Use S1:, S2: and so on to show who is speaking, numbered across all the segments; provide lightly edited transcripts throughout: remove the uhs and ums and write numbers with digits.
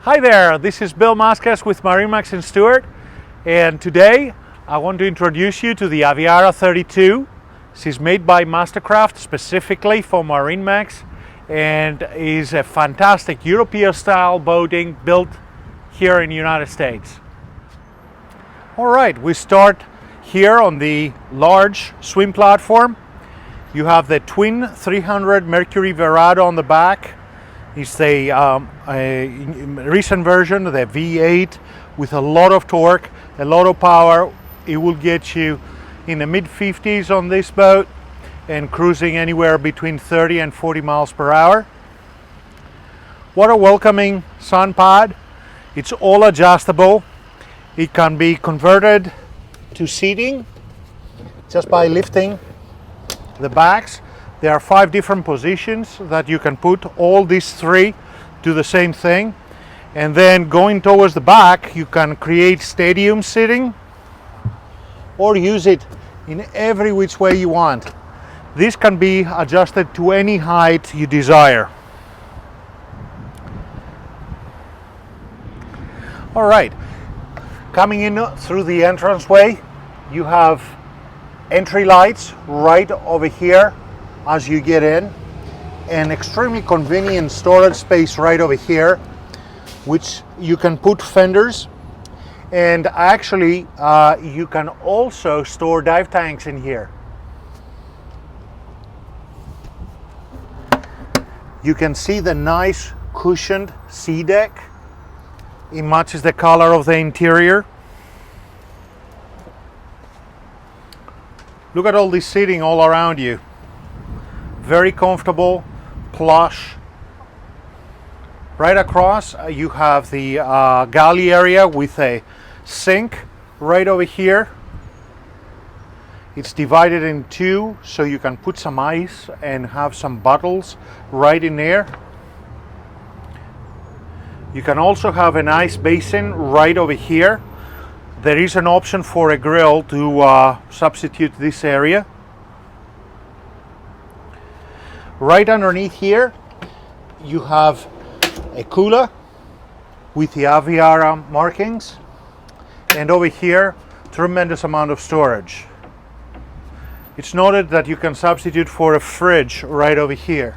S1: Hi there, this is Bill Mascas with MarineMax in Stuart, and today I want to introduce you to the Aviara 32. She's made by Mastercraft specifically for MarineMax and is a fantastic European style boating built here in the United States. Alright, we start here on the large swim platform. You have the twin 300 Mercury Verado on the back. It's a recent version of the V8 with a lot of torque, a lot of power. It will get you in the mid 50s on this boat and cruising anywhere between 30 and 40 miles per hour. What a welcoming sun pad. It's all adjustable. It can be converted to seating just by lifting the backs. There are 5 different positions that you can put. All these 3 do the same thing. And then going towards the back, you can create stadium sitting or use it in every which way you want. This can be adjusted to any height you desire. All right, coming in through the entranceway, you have entry lights right over here as you get in, an extremely convenient storage space right over here, which you can put fenders, and actually you can also store dive tanks in here. You can see the nice cushioned sea deck. It matches the color of the interior. Look at all this seating all around you. Very comfortable, plush. Right across you have the galley area with a sink right over here. It's divided in 2 so you can put some ice and have some bottles right in there. You can also have an ice basin right over here. There is an option for a grill to substitute this area. Right underneath here, you have a cooler with the Aviara markings, and over here, tremendous amount of storage. It's noted that you can substitute for a fridge right over here.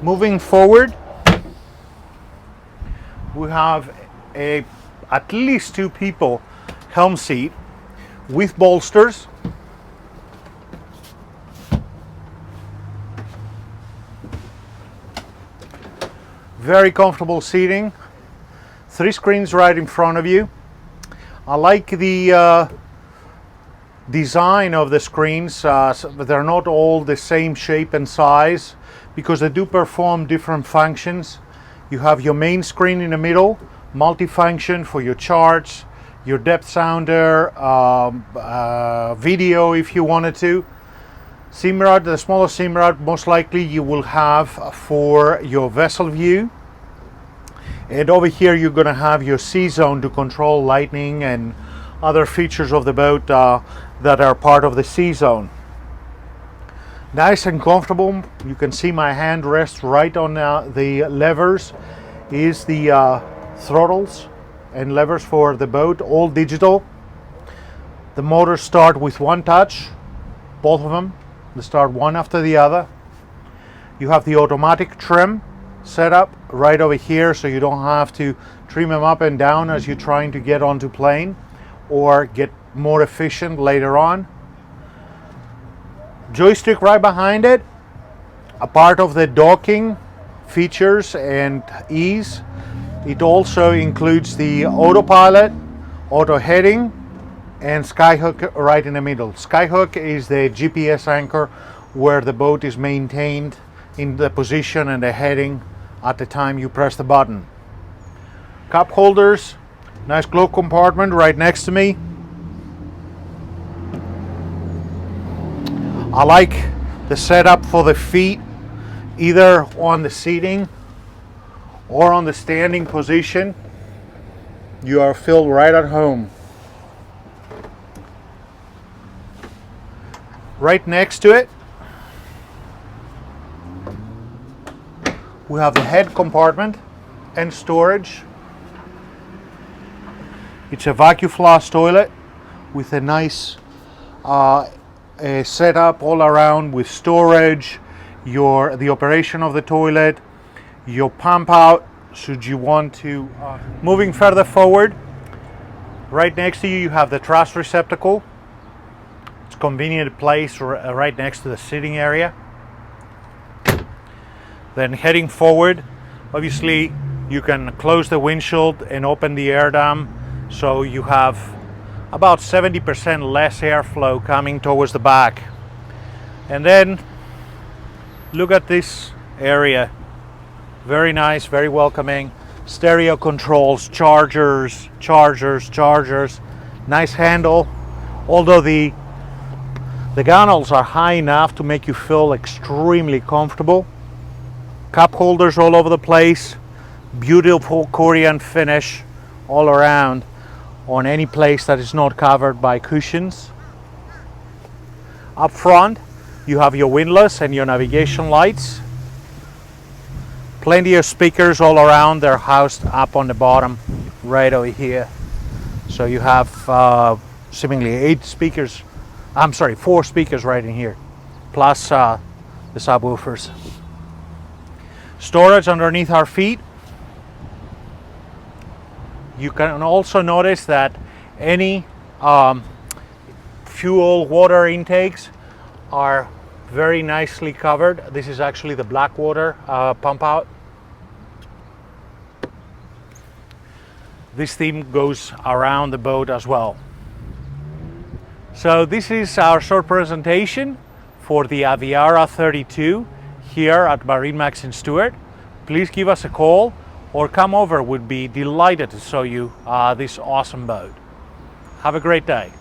S1: Moving forward, we have at least 2 people helm seat with bolsters. Very comfortable seating, 3 screens right in front of you. I like the design of the screens, but they're not all the same shape and size because they do perform different functions. You have your main screen in the middle, multifunction for your charts, your depth sounder, video if you wanted to. SIM rod, the smallest SIM rod most likely you will have for your vessel view. And over here you're going to have your C zone to control lighting and other features of the boat that are part of the C zone. Nice and comfortable. You can see my hand rests right on the levers. Is the throttles and levers for the boat, all digital. The motors start with 1 touch, both of them. They start one after the other. You have the automatic trim set up right over here so you don't have to trim them up and down as you're trying to get onto plane or get more efficient later on. Joystick right behind it, a part of the docking features and ease. It also includes the autopilot, auto heading, and skyhook right in the middle. Skyhook is the GPS anchor where the boat is maintained in the position and the heading at the time you press the button. Cup holders, nice glove compartment right next to me. I like the setup for the feet, either on the seating or on the standing position. You are feel right at home. Right next to it, We have the head compartment and storage. It's a vacuum flush toilet with a nice setup all around with storage, the operation of the toilet, your pump out should you want to. Moving further forward, right next to you have the trash receptacle. It's a convenient place right next to the sitting area. Then heading forward, obviously you can close the windshield and open the air dam, so you have about 70% less airflow coming towards the back. And then look at this area. Very nice, very welcoming. Stereo controls, chargers. Nice handle. Although the gunnels are high enough to make you feel extremely comfortable. Cup holders all over the place. Beautiful Korean finish all around on any place that is not covered by cushions. Up front, you have your windlass and your navigation lights. Plenty of speakers all around. They're housed up on the bottom right over here. So you have seemingly 4 speakers right in here, plus the subwoofers. Storage underneath our feet. You can also notice that any fuel water intakes are very nicely covered. This is actually the black water pump out. This theme goes around the boat as well. So this is our short presentation for the Aviara 32 here at MarineMax in Stuart. Please give us a call or come over. We'd be delighted to show you this awesome boat. Have a great day.